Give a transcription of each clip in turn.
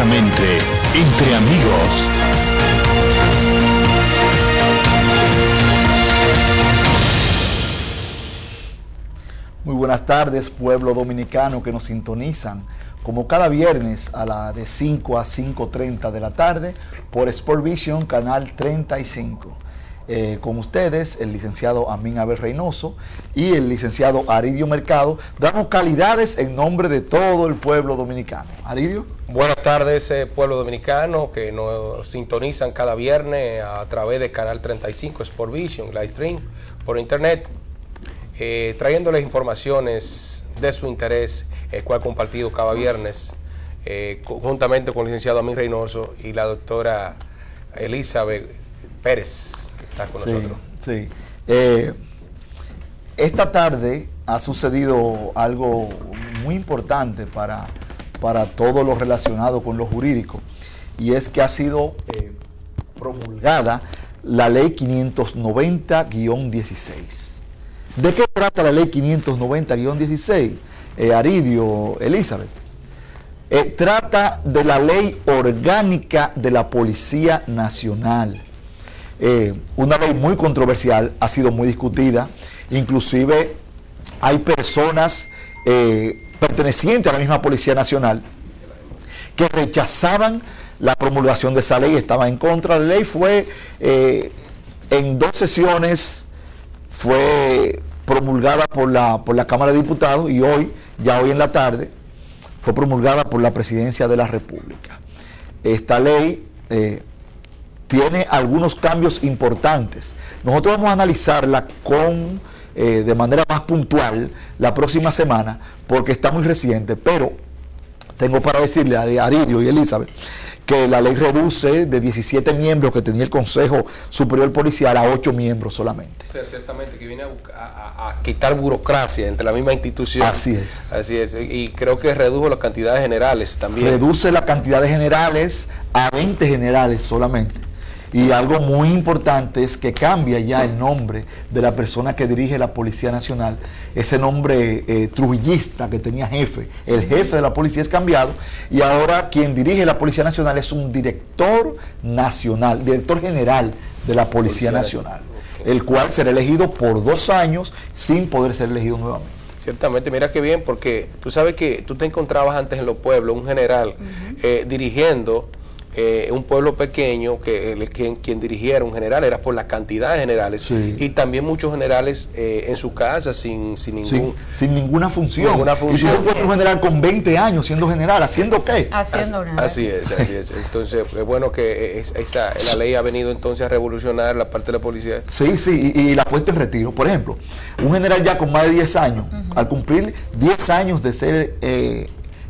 Directamente entre amigos. Muy buenas tardes, pueblo dominicano que nos sintonizan como cada viernes a la de 5 a 5:30 de la tarde por Sport Vision, canal 35. Con ustedes, el licenciado Amin Abel Reynoso y el licenciado Aridio Mercado. Damos calidades en nombre de todo el pueblo dominicano. Aridio. Buenas tardes, pueblo dominicano que nos sintonizan cada viernes a través de canal 35 Sport Vision, live stream por internet, trayéndoles informaciones de su interés, el cual compartido cada viernes juntamente con el licenciado Amin Reynoso y la doctora Elizabeth Pérez, que está con nosotros. Sí. Esta tarde ha sucedido algo muy importante para todo lo relacionado con lo jurídico, y es que ha sido promulgada la ley 590-16. ¿De qué trata la ley 590-16? Aridio, Elizabeth. Trata de la ley orgánica de la Policía Nacional. Una ley muy controversial, ha sido muy discutida, inclusive hay personas pertenecientes a la misma Policía Nacional que rechazaban la promulgación de esa ley, estaban en contra. La ley fue en 2 sesiones, fue promulgada por la Cámara de Diputados y hoy en la tarde, fue promulgada por la Presidencia de la República. Esta ley tiene algunos cambios importantes. Nosotros vamos a analizarla de manera más puntual la próxima semana, porque está muy reciente, pero tengo para decirle a Aridio y Elizabeth que la ley reduce de 17 miembros que tenía el Consejo Superior Policial a 8 miembros solamente. O sea, ciertamente que viene a quitar burocracia entre la misma institución. Así es. Así es. Y creo que redujo las cantidades generales también. Reduce la cantidad de generales a 20 generales solamente. Y algo muy importante es que cambia ya el nombre de la persona que dirige la Policía Nacional. Ese nombre trujillista que tenía jefe, el jefe de la policía, es cambiado, y ahora quien dirige la Policía Nacional es un director nacional, director general de la Policía Nacional, el cual será elegido por 2 años sin poder ser elegido nuevamente. Ciertamente, mira qué bien, porque tú sabes que tú te encontrabas antes en los pueblos un general dirigiendo un pueblo pequeño, quien dirigiera un general era por la cantidad de generales, sí. Y también muchos generales en su casa sin ninguna función. Y tú encuentras un general con 20 años siendo general, ¿haciendo qué? Haciendo nada. Así es. Entonces es bueno que la ley ha venido entonces a revolucionar la parte de la policía. Sí, y la puesta en retiro. Por ejemplo, un general ya con más de 10 años, al cumplir 10 años de ser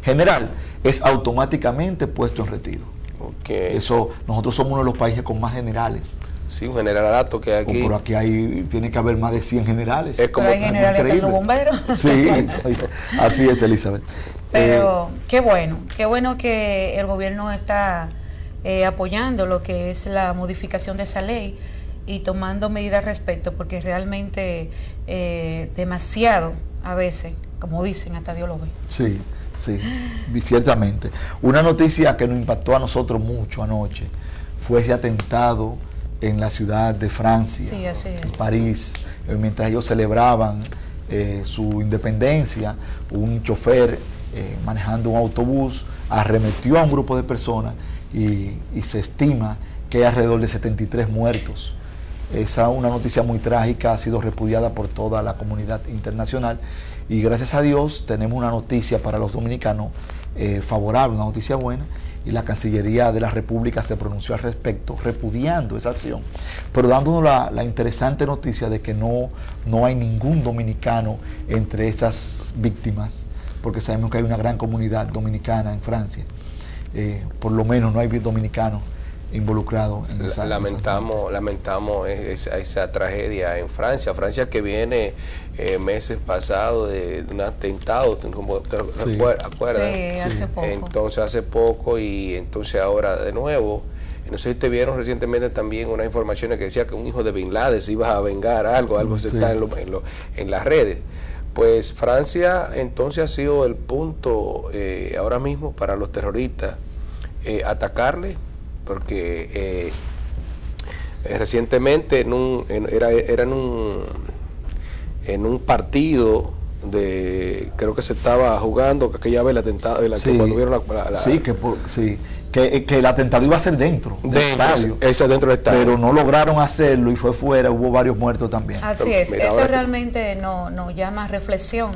general, es automáticamente puesto en retiro. Okay. Eso, nosotros somos uno de los países con más generales. Sí, un generalato que hay aquí. Pero aquí tiene que haber más de 100 generales. Es como hay generales en los bomberos. Sí, así es, Elizabeth. Pero qué bueno que el gobierno está apoyando lo que es la modificación de esa ley y tomando medidas al respecto, porque realmente demasiado a veces, como dicen, hasta Dios lo ve. Sí, ciertamente. Una noticia que nos impactó a nosotros mucho anoche fue ese atentado en la ciudad de Francia, en París, mientras ellos celebraban su independencia. Un chofer manejando un autobús arremetió a un grupo de personas y se estima que hay alrededor de 73 muertos. Esa es una noticia muy trágica, ha sido repudiada por toda la comunidad internacional, y gracias a Dios tenemos una noticia para los dominicanos favorable, una noticia buena, y la Cancillería de la República se pronunció al respecto, repudiando esa acción, pero dándonos la interesante noticia de que no hay ningún dominicano entre esas víctimas, porque sabemos que hay una gran comunidad dominicana en Francia. Por lo menos no hay dominicanos involucrado en esa. Lamentamos esa tragedia en Francia que viene meses pasados de un atentado, como te acuerdas. Sí, hace poco. Entonces hace poco, y entonces ahora de nuevo. No sé si te vieron recientemente también unas informaciones que decía que un hijo de Bin Laden se iba a vengar, algo se está en las redes. Pues Francia entonces ha sido el punto ahora mismo para los terroristas atacarle, porque recientemente era en un partido creo que se estaba jugando aquella vez el atentado, cuando vieron que el atentado iba a ser dentro del estadio, dentro del estadio, pero no lograron hacerlo y fue fuera, hubo varios muertos también. Así es, eso realmente nos llama a reflexión.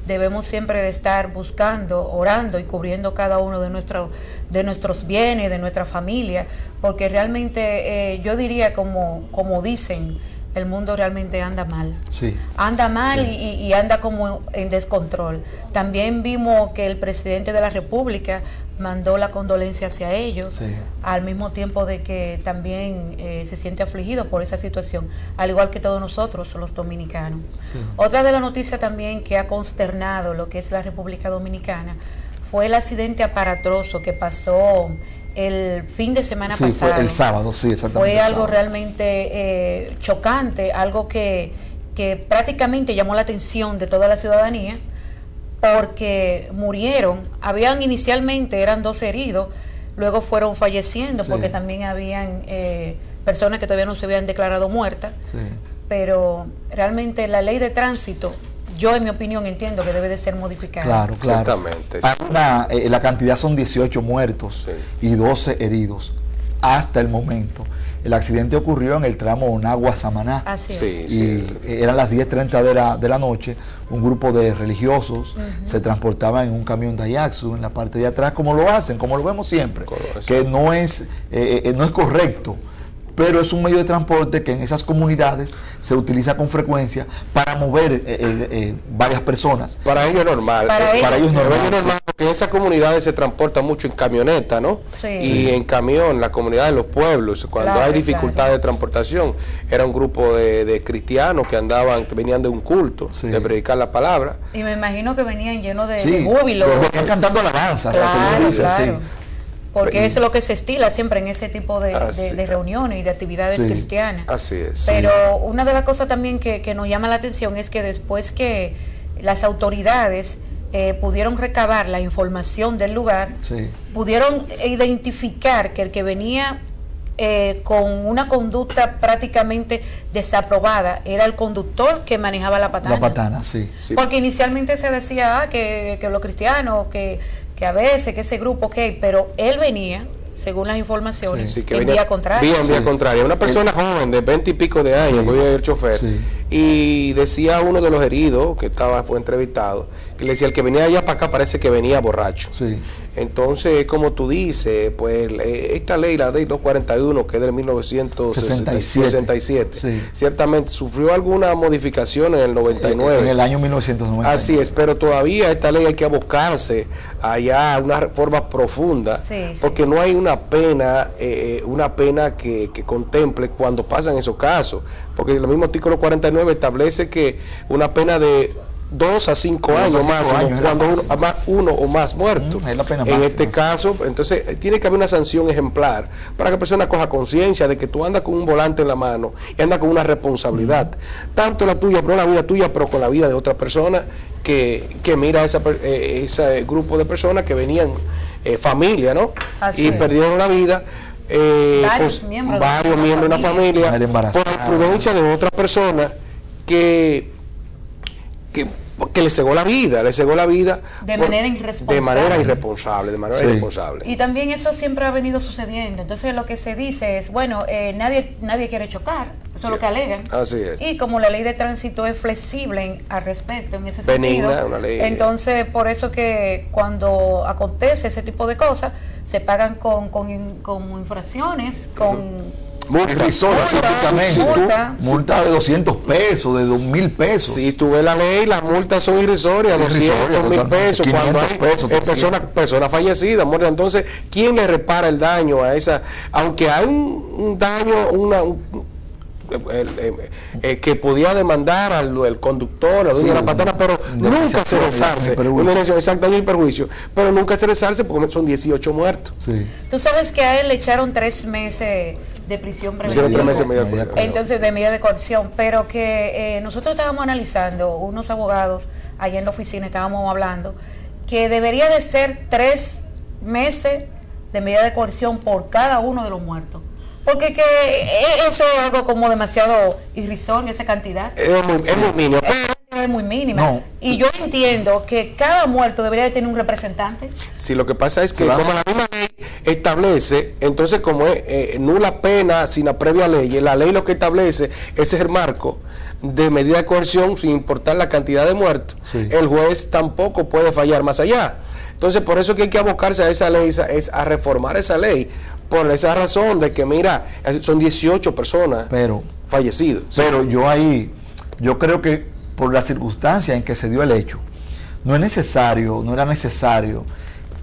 Debemos siempre de estar buscando, orando y cubriendo cada uno de nuestros bienes, de nuestra familia, porque realmente yo diría como dicen, el mundo realmente anda mal. Sí. Anda mal, sí. y anda como en descontrol. También vimos que el presidente de la República mandó la condolencia hacia ellos, sí. al mismo tiempo de que también se siente afligido por esa situación, al igual que todos nosotros, los dominicanos. Sí. Otra de las noticias también que ha consternado lo que es la República Dominicana fue el accidente aparatoso que pasó el fin de semana pasado. Fue el sábado, sí, exactamente. Fue algo realmente chocante, algo que prácticamente llamó la atención de toda la ciudadanía, porque eran 2 heridos, luego fueron falleciendo, sí. Porque también habían personas que todavía no se habían declarado muertas, sí. Pero realmente la ley de tránsito, yo en mi opinión entiendo que debe de ser modificada. Claro. Exactamente. La cantidad son 18 muertos, sí. Y 12 heridos hasta el momento. El accidente ocurrió en el tramo Onagua-Samaná. Así es. Sí, y eran las 10:30 de la noche. Un grupo de religiosos se transportaba en un camión Daihatsu en la parte de atrás, como lo vemos siempre, que no es correcto. Pero es un medio de transporte que en esas comunidades se utiliza con frecuencia para mover varias personas. Para ellos es normal. Para ellos es normal, porque en esas comunidades se transporta mucho en camioneta, ¿no? Sí. Y en camión, la comunidad de los pueblos, cuando hay dificultad de transportación, era un grupo de cristianos que venían de un culto, sí. De predicar la palabra. Y me imagino que venían llenos de sí. júbilo. Venían cantando alabanzas. Claro. Sí. Porque es lo que se estila siempre en ese tipo de reuniones y de actividades sí. cristianas. Así es. Pero una de las cosas también que nos llama la atención es que después que las autoridades pudieron recabar la información del lugar, sí. Pudieron identificar que el que venía con una conducta prácticamente desaprobada era el conductor que manejaba la patana. La patana, sí. Porque inicialmente se decía que los cristianos, que a veces, que ese grupo, pero él venía, según las informaciones, sí, en vía contraria. Vía contraria. Una persona joven de 20 y pico de años, voy a ir chofer, sí. Y decía uno de los heridos, que fue entrevistado, que le decía, el que venía allá para acá parece que venía borracho. Sí. Entonces, como tú dices, pues esta ley, la ley 241, que es del 1967, sí. Ciertamente sufrió alguna modificación en el 99. En el año 1990. Así es, pero todavía esta ley hay que buscarse allá una reforma profunda, sí. Porque no hay una pena que contemple cuando pasan esos casos, porque el mismo artículo 49 establece que una pena de 2 a 5 años máximo cuando uno o más muertos. Es la pena en este caso, entonces tiene que haber una sanción ejemplar para que la persona coja conciencia de que tú andas con un volante en la mano y andas con una responsabilidad, tanto la tuya, pero la vida tuya, pero con la vida de otra persona que mira ese grupo de personas que venían, familia, ¿no? Así y perdieron la vida. Varios miembros de una familia por la imprudencia de otra persona que le cegó la vida, de manera irresponsable. irresponsable. Y también eso siempre ha venido sucediendo. Entonces lo que se dice es, bueno, nadie quiere chocar, eso es lo que alegan. Así es. Y como la ley de tránsito es flexible al respecto, en ese Benigna, sentido, una ley. Entonces por eso que cuando acontece ese tipo de cosas, se pagan con infracciones, con... Multa de 200 pesos, de 2.000 pesos. Si tú ves la ley, las multas son irrisorias, 200.000 pesos, cuando hay personas fallecidas, muertas. Entonces, ¿quién le repara el daño a esa? Aunque hay un daño, que podía demandar al conductor, al dueño de la patana, pero nunca se resarce, una dirección exacta, daño y perjuicio, pero nunca se resarce porque son 18 muertos. Sí. Tú sabes que a él le echaron 3 meses de prisión preventiva. Entonces, de medida de coerción, pero que nosotros estábamos analizando, unos abogados allá en la oficina estábamos hablando, que debería de ser 3 meses de medida de coerción por cada uno de los muertos. Porque que eso es algo como demasiado irrisorio, esa cantidad. Es muy mínimo. Es muy mínima. No. Y yo entiendo que cada muerto debería de tener un representante. Sí, lo que pasa es que Claro. como la misma ley establece, entonces como es nula pena sin la previa ley, la ley lo que establece ese es el marco de medida de coerción sin importar la cantidad de muertos. Sí. El juez tampoco puede fallar más allá. Entonces por eso que hay que abocarse a esa ley, es a reformar esa ley, por esa razón de que mira, son 18 personas Pero fallecidas. Pero yo creo que por la circunstancia en que se dio el hecho, no era necesario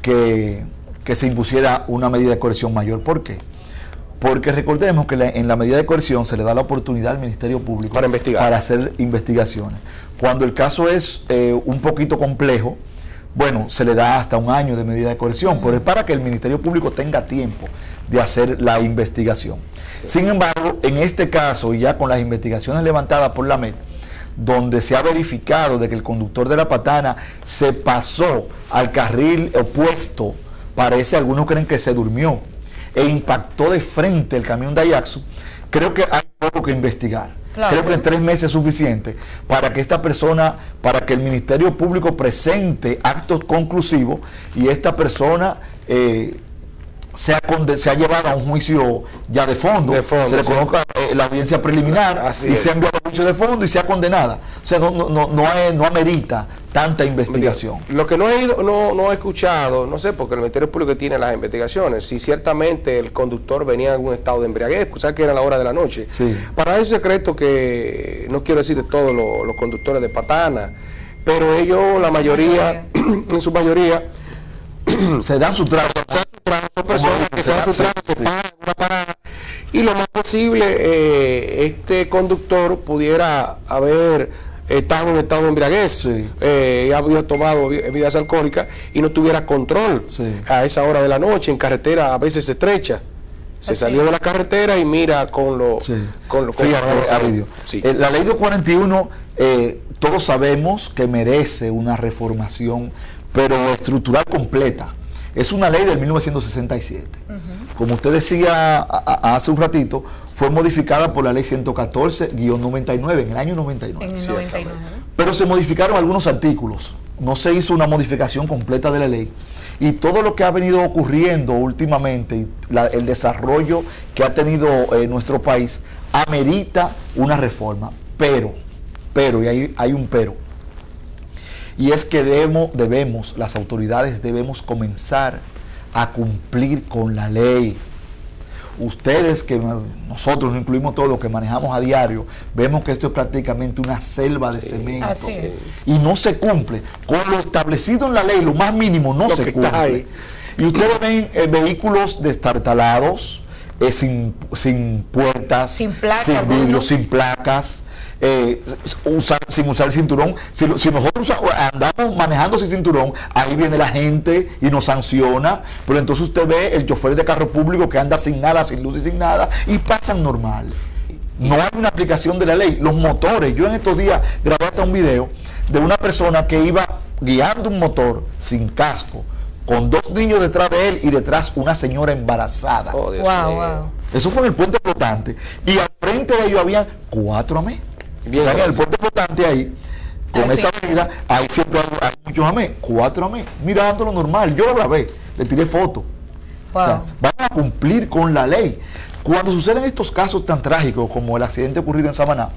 que se impusiera una medida de coerción mayor. ¿Por qué? Porque recordemos que en la medida de coerción se le da la oportunidad al Ministerio Público Para investigar. para hacer investigaciones. Cuando el caso es un poquito complejo, bueno, se le da hasta un año de medida de coerción, pero es para que el Ministerio Público tenga tiempo de hacer la investigación. Sin embargo, en este caso, y ya con las investigaciones levantadas por la MED, donde se ha verificado de que el conductor de la patana se pasó al carril opuesto, parece, algunos creen que se durmió, e impactó de frente el camión de Ajaxu, creo que hay poco que investigar. Claro. Creo que en 3 meses es suficiente para que esta persona, para que el Ministerio Público presente actos conclusivos y esta persona se ha llevado a un juicio ya de fondo, se le sí. conozca la audiencia preliminar. Así y es. se ha enviado a juicio de fondo y sea condenada. O sea, no amerita tanta investigación. Lo que no he escuchado, no sé, porque el Ministerio Público tiene las investigaciones, si ciertamente el conductor venía en algún estado de embriaguez, o sea que era la hora de la noche. Sí. Para eso secreto que no quiero decir de todos los conductores de patana, pero ellos, la mayoría, en su mayoría, Se dan su trago. son personas que se dan su trago, se paran en una parada, y lo más posible, este conductor pudiera haber estado en estado de embriaguez, Sí. había tomado bebidas alcohólicas y no tuviera control Sí. a esa hora de la noche, en carretera a veces estrecha. Se Así salió es. de la carretera y mira con lo... Sí. Con Fíjate, Aridio, Sí. la ley 241, todos sabemos que merece una reformación, pero estructural completa. Es una ley del 1967. Como usted decía hace un ratito, fue modificada por la ley 114-99 en el año 99. En el Ciertamente. 99. Pero se modificaron algunos artículos, no se hizo una modificación completa de la ley. Y todo lo que ha venido ocurriendo últimamente, y el desarrollo que ha tenido nuestro país, amerita una reforma. Pero, y hay un pero, y es que debemos, las autoridades debemos comenzar a cumplir con la ley. Ustedes, que nosotros nos incluimos todos, que manejamos a diario, vemos que esto es prácticamente una selva de cemento. Así es. Y no se cumple. Con lo establecido en la ley, lo más mínimo no Lo se que está cumple. ahí. Y ustedes ven vehículos destartalados, sin puertas, Sin placa sin alguna. vidrios, sin placas, sin usar el cinturón. Si nosotros andamos manejando sin cinturón, ahí viene la gente y nos sanciona. Pero entonces usted ve el chofer de carro público que anda sin nada, sin luz y sin nada, y pasan normal. No hay una aplicación de la ley. Los motores, yo en estos días grabé hasta un video de una persona que iba guiando un motor sin casco, con 2 niños detrás de él y detrás una señora embarazada. Oh, Dios Wow, mío. wow. Eso fue en el puente flotante. Y al frente de ellos había 4 amés. Bien, O sea, en el gracias. puente flotante ahí, con Al esa fin. avenida, ahí siempre hay muchos amés. 4 amés. Mirándolo normal. Yo lo grabé, le tiré foto. Wow. O sea, vamos a cumplir con la ley. Cuando suceden estos casos tan trágicos como el accidente ocurrido en Samaná,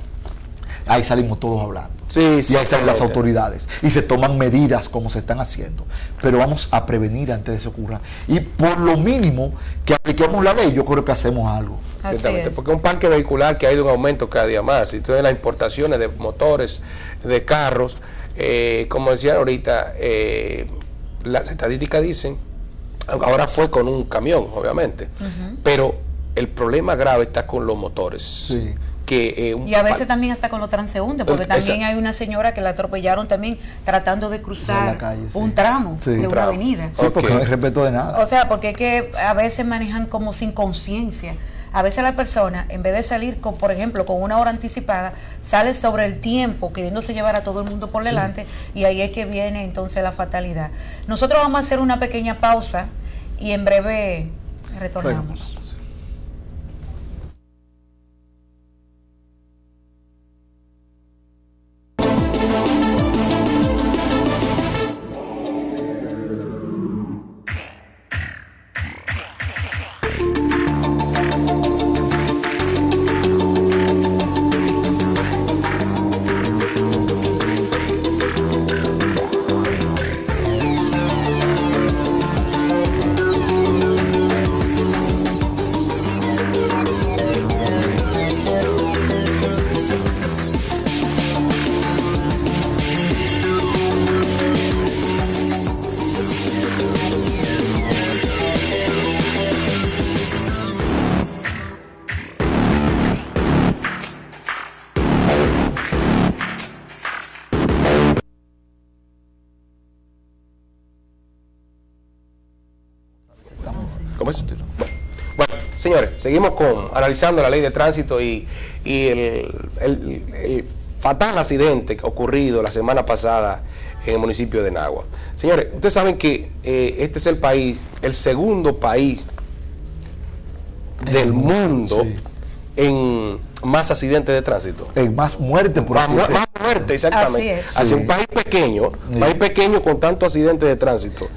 ahí salimos todos hablando. Sí, Y ahí salen las ciertamente. autoridades y se toman medidas como se están haciendo. Pero vamos a prevenir antes de que se ocurra. Y por lo mínimo que apliquemos la ley, yo creo que hacemos algo. Así Ciertamente, es. porque un parque vehicular que ha ido en aumento cada día más, y todas las importaciones de motores, de carros, como decían ahorita, las estadísticas dicen, ahora fue con un camión, obviamente, pero el problema grave está con los motores. Sí. Que, Y a veces también hasta con los transeúntes, porque Esa- también hay una señora que la atropellaron también tratando de Por cruzar la calle, sí. un tramo Sí. de Un una tramo. avenida. Sí, porque Ok. no hay respeto de nada. O sea, porque es que a veces manejan como sin conciencia. A veces la persona, en vez de salir, con, por ejemplo, con una hora anticipada, sale sobre el tiempo, queriéndose llevar a todo el mundo por delante, y ahí es que viene entonces la fatalidad. Nosotros vamos a hacer una pequeña pausa y en breve retornamos. Bueno. ¿Cómo es? Bueno, señores, seguimos analizando la ley de tránsito y el fatal accidente ocurrido la semana pasada en el municipio de Nagua. Señores, ustedes saben que este es el país, el segundo país del mundo sí, en más accidentes de tránsito. En más muerte por accidente. Más muerte, exactamente. Así es. Así Sí. un país pequeño con tantos accidentes de tránsito.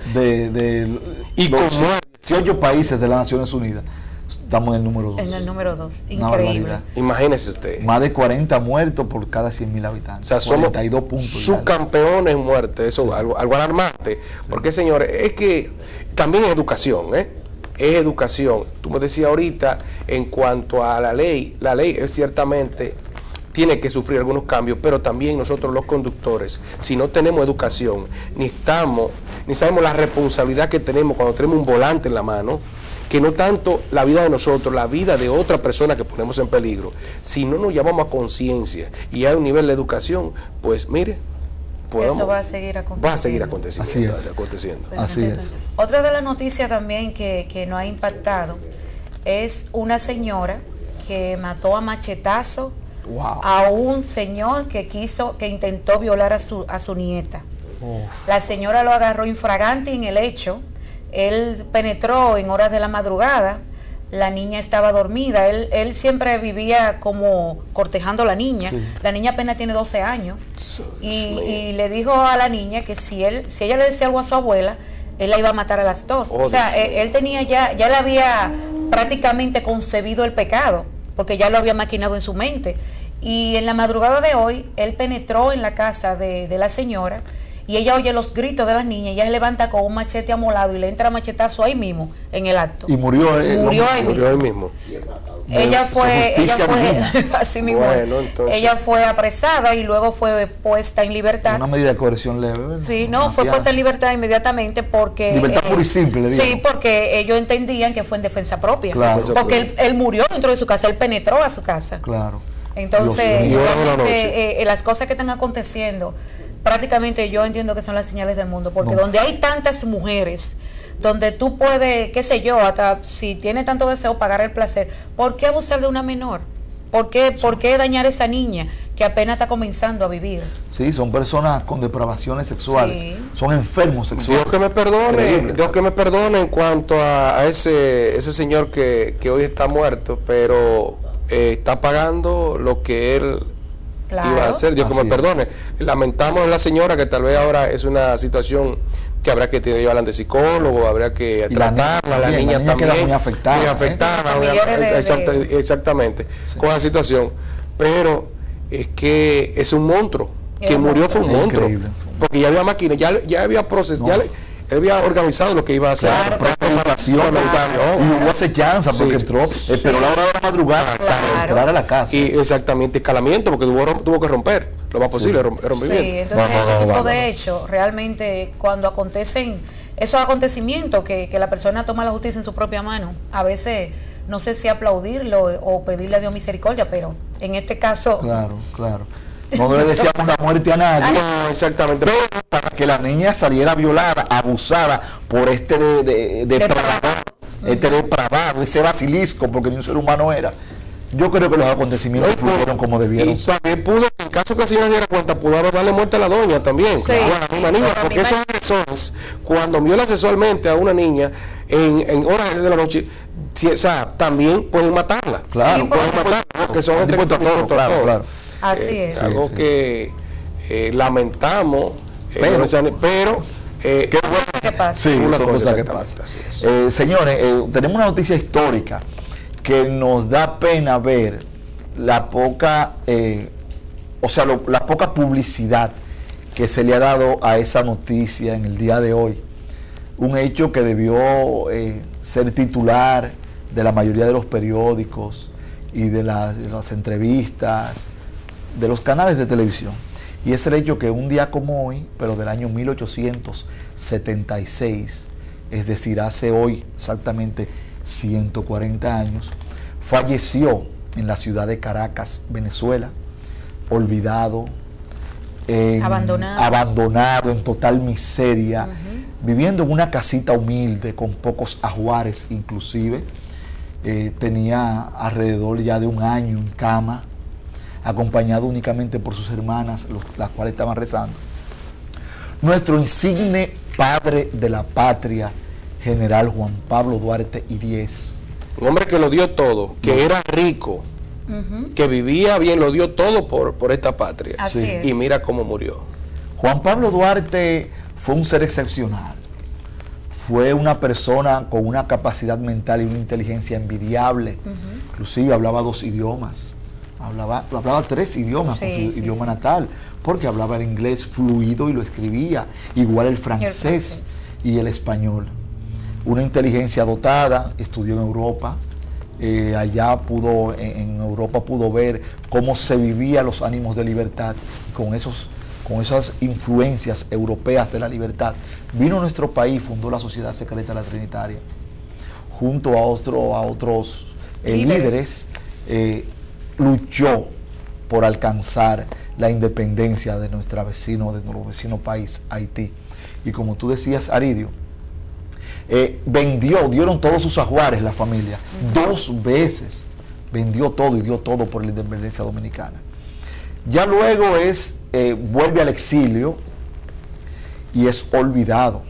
Y con los 18 países de las Naciones Unidas, estamos en el número 2. En el número 2, Una increíble. barbaridad. Imagínense usted. Más de 40 muertos por cada 100.000 O habitantes. sea, somos 42 puntos. subcampeones en muerte. Eso es algo alarmante. Porque, señores, es que también es educación, ¿eh? Es educación. Tú me decías ahorita, en cuanto a la ley es ciertamente tiene que sufrir algunos cambios, pero también nosotros los conductores, si no tenemos educación, ni sabemos la responsabilidad que tenemos cuando tenemos un volante en la mano, que no tanto la vida de nosotros, la vida de otra persona que ponemos en peligro, si no nos llamamos a conciencia y hay un nivel de educación, pues mire, Eso va a seguir aconteciendo. Va a seguir aconteciendo. Así es. aconteciendo. Así es. Otra de las noticias también que nos ha impactado es una señora que mató a machetazo Wow. a un señor que intentó violar a su nieta. La señora lo agarró infragante en el hecho. Él penetró en horas de la madrugada. La niña estaba dormida. Él siempre vivía como cortejando a la niña. Sí. La niña apenas tiene 12 años. Y le dijo a la niña que si ella le decía algo a su abuela, él la iba a matar a las dos. Oh, o sea, Dios. él tenía ya le había prácticamente concebido el pecado, porque ya lo había maquinado en su mente. Y en la madrugada de hoy, él penetró en la casa de la señora y ella oye los gritos de las niñas y ella se levanta con un machete amolado y le entra machetazo ahí mismo, en el acto. Y murió él. Murió ahí Murió él mismo. Ella fue así mismo, Bueno, entonces- ella fue apresada y luego fue puesta en libertad. Una medida de coerción leve, ¿verdad? Sí, no, Una fue fianza. puesta en libertad inmediatamente porque... Libertad pura y simple, le Sí, digo. porque ellos entendían que fue en defensa propia. Claro. Porque él murió dentro de su casa, él penetró a su casa. Claro. Entonces, Dios mío. realmente, las cosas que están aconteciendo, prácticamente yo entiendo que son las señales del mundo, porque No. donde hay tantas mujeres, donde tú puedes, qué sé yo, hasta si tienes tanto deseo pagar el placer, ¿por qué abusar de una menor? ¿Por qué dañar a esa niña que apenas está comenzando a vivir? Sí, son personas con depravaciones sexuales. Sí. Son enfermos sexuales. Dios que me perdone, Increíble. Dios que me perdone en cuanto a ese señor que hoy está muerto, pero está pagando lo que él Claro. iba a hacer. Dios que Así me es. perdone. Lamentamos a la señora que tal vez ahora es una situación que habrá que llevarla de psicólogo, habrá que Y la niña tratarla, la también, niña la niña queda también. muy afectada, Muy ¿eh? afectada, Familiares de- exactamente, con la situación. Pero es que es un monstruo. Es Que un murió fue un monstruo. monstruo. Increíble. Porque ya había máquina, ya había proceso, No. él había organizado lo que iba a hacer. Claro, Premeditación, y hubo acechanza porque Sí. entró, esperó la hora de la madrugada para Claro. entrar a la casa. Y exactamente, escalamiento, porque tuvo que romper lo más posible, rompimiento. Sí, entonces No, este tipo no. de hechos, realmente cuando acontecen esos acontecimientos que la persona toma la justicia en su propia mano, a veces no sé si aplaudirlo o pedirle a Dios misericordia, pero en este caso, Claro, claro. No le decíamos la muerte a nadie. No, exactamente. Pero para que la niña saliera violada, abusada por este depravado, ese basilisco, porque ni un ser humano era. Yo creo que los acontecimientos fluyeron como debieron. Y también pudo que en caso que la señora se diera cuenta, pudo haber darle muerte a la doña también, Sí, a una niña, pero porque esos agresores, cuando violan sexualmente a una niña en horas de la noche, o sea, también pueden matarla. Claro, Sí, pueden matarla, porque son gente Dispuesto a todo, claro, claro. Así es. algo sí. que lamentamos, Pero- pero Qué bueno. ¿Qué pasa? Sí, Una son cosa cosas que exactamente, pasan. así es. Señores, tenemos una noticia histórica que nos da pena ver la poca, la poca publicidad que se le ha dado a esa noticia en el día de hoy. Un hecho que debió ser titular de la mayoría de los periódicos y de las entrevistas, de los canales de televisión. Y es el hecho que un día como hoy, pero del año 1876, es decir, hace hoy exactamente 140 años, falleció en la ciudad de Caracas, Venezuela, olvidado, abandonado, en total miseria, viviendo en una casita humilde, con pocos ajuares inclusive. Tenía alrededor ya de un año en cama, acompañado únicamente por sus hermanas, las cuales estaban rezando. Nuestro insigne padre de la patria, general Juan Pablo Duarte y Díez. Un hombre que lo dio todo, que era rico, que vivía bien, lo dio todo por esta patria. Así Sí. es. Y mira cómo murió. Juan Pablo Duarte fue un ser excepcional. Fue una persona con una capacidad mental y una inteligencia envidiable. Inclusive hablaba 2 idiomas. Hablaba 3 idiomas Sí, con su sí, idioma sí. natal, porque hablaba el inglés fluido y lo escribía, igual el francés francés. y el español. Una inteligencia dotada, estudió en Europa, allá en Europa pudo ver cómo se vivían los ánimos de libertad, con esas influencias europeas de la libertad. Vino a nuestro país, fundó la Sociedad Secreta de la Trinitaria, junto a otros líderes, luchó por alcanzar la independencia de nuestro vecino país, Haití. Y como tú decías, Aridio, dieron todos sus ajuares la familia, 2 veces vendió todo y dio todo por la independencia dominicana. Ya luego vuelve al exilio y es olvidado.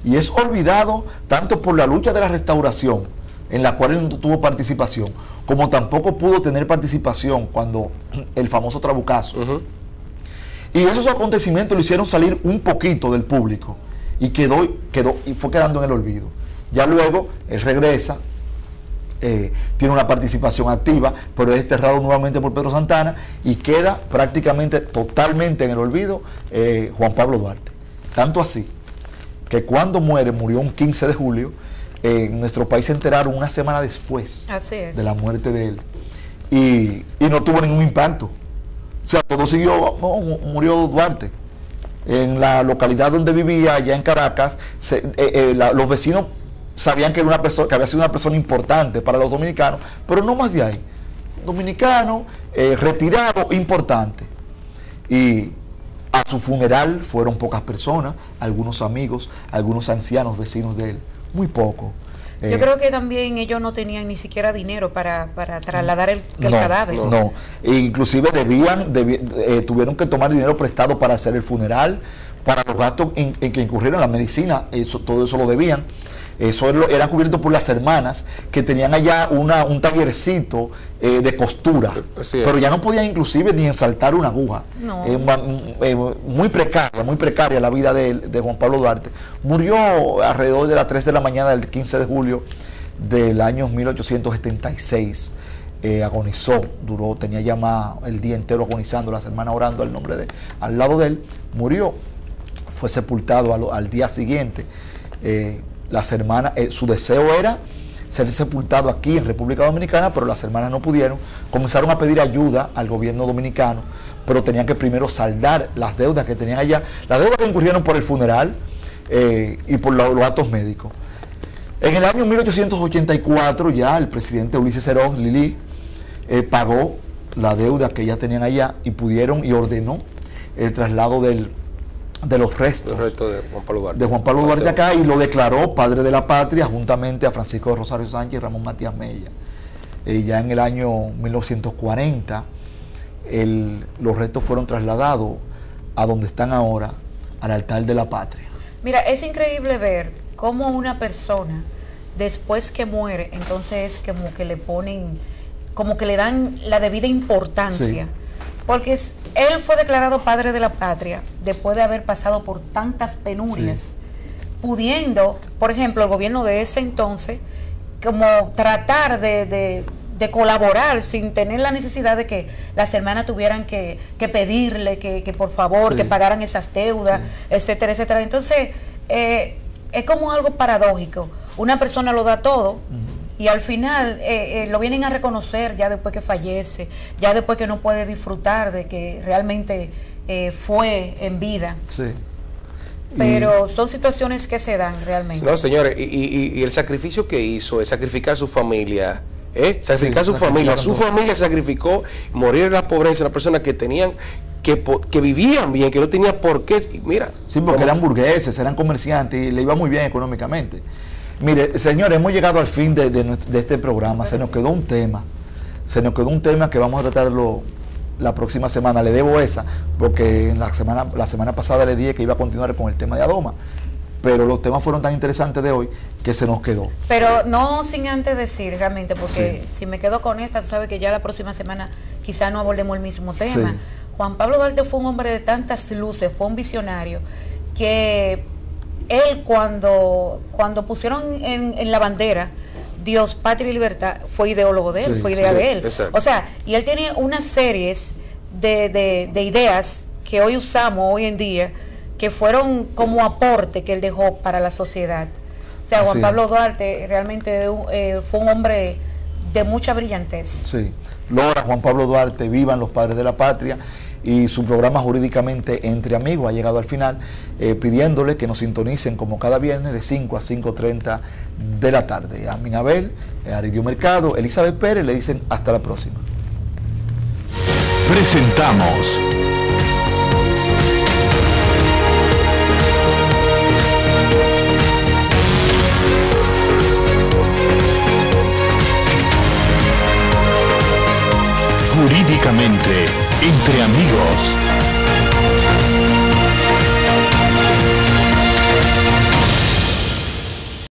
Y es olvidado tanto por la lucha de la restauración, en la cual él no tuvo participación, como tampoco pudo tener participación cuando el famoso Trabucazo. Y esos acontecimientos lo hicieron salir un poquito del público y fue quedando en el olvido. Ya luego él regresa, tiene una participación activa, pero es desterrado nuevamente por Pedro Santana y queda prácticamente totalmente en el olvido Juan Pablo Duarte. Tanto así que cuando murió un 15 de julio, en nuestro país se enteraron una semana después Así es. de la muerte de él y no tuvo ningún impacto. O sea, todo siguió, murió Duarte. En la localidad donde vivía, allá en Caracas, los vecinos sabían que era que había sido una persona importante para los dominicanos, pero no más de ahí. Dominicano, retirado, importante. Y a su funeral fueron pocas personas, algunos amigos, algunos ancianos vecinos de él, muy poco. Yo creo que también ellos no tenían ni siquiera dinero para trasladar el cadáver. No, inclusive tuvieron que tomar dinero prestado para hacer el funeral, para los gastos en que incurrieron la medicina, todo eso lo debían. Eso era cubierto por las hermanas que tenían allá un tallercito de costura, pero ya no podían inclusive ni ensaltar una aguja. No. Muy precaria la vida de Juan Pablo Duarte. Murió alrededor de las 3 de la mañana del 15 de julio del año 1876. Agonizó, tenía ya el día entero agonizando, las hermanas orando al lado de él. Murió, fue sepultado al día siguiente. Las hermanas, su deseo era ser sepultado aquí en República Dominicana, pero las hermanas no pudieron. Comenzaron a pedir ayuda al gobierno dominicano, pero tenían que primero saldar las deudas que tenían allá, las deudas que incurrieron por el funeral y por los actos médicos. En el año 1884 ya el presidente Ulises Serón Lili pagó la deuda que ya tenían allá y ordenó el traslado de los restos de Juan Pablo Duarte acá, y lo declaró padre de la patria juntamente a Francisco de Rosario Sánchez y Ramón Matías Mella, ya en el año 1940. los restos fueron trasladados a donde están ahora, al altar de la patria. Mira, es increíble ver cómo una persona, después que muere, entonces como que le ponen, como que le dan la debida importancia. Sí. Porque él fue declarado padre de la patria después de haber pasado por tantas penurias, sí, pudiendo, por ejemplo, el gobierno de ese entonces, como tratar de colaborar sin tener la necesidad de que las hermanas tuvieran que pedirle que por favor, sí, que pagaran esas deudas, sí, etcétera, etcétera. Entonces, es como algo paradójico. Una persona lo da todo, y al final lo vienen a reconocer ya después que fallece, ya después que no puede disfrutar de que realmente fue en vida. Sí. Pero son situaciones que se dan realmente. No, señores, y el sacrificio que hizo es sacrificar su familia, sacrificar, sí, su familia sacrificó, morir en la pobreza, una persona que tenían que vivían bien, que no tenía por qué, mira. Sí, porque eran burgueses, eran comerciantes y le iba muy bien económicamente. Mire, señores, hemos llegado al fin de este programa. Se nos quedó un tema. Que vamos a tratarlo la próxima semana. Le debo esa, porque en la semana pasada le dije que iba a continuar con el tema de Adoma. Pero los temas fueron tan interesantes de hoy que se nos quedó. Pero no sin antes decir realmente, porque sí, si me quedo con esta, tú sabes que ya la próxima semana quizá no abordemos el mismo tema. Sí. Juan Pablo Duarte fue un hombre de tantas luces, fue un visionario, que él cuando pusieron en la bandera Dios, Patria y Libertad, fue ideólogo de él, fue idea de él. Exacto. O sea, y él tiene unas series de ideas que hoy usamos hoy en día, que fueron como aporte que él dejó para la sociedad. O sea, Juan Pablo Duarte realmente fue un hombre de mucha brillantez. Sí. Lora, Juan Pablo Duarte, vivan los padres de la patria. Y su programa Jurídicamente Entre Amigos ha llegado al final, pidiéndole que nos sintonicen como cada viernes de 5 a 5:30 de la tarde. A Minabel, Aridio Mercado, Elizabeth Pérez le dicen hasta la próxima. Presentamos Jurídicamente Entre Amigos.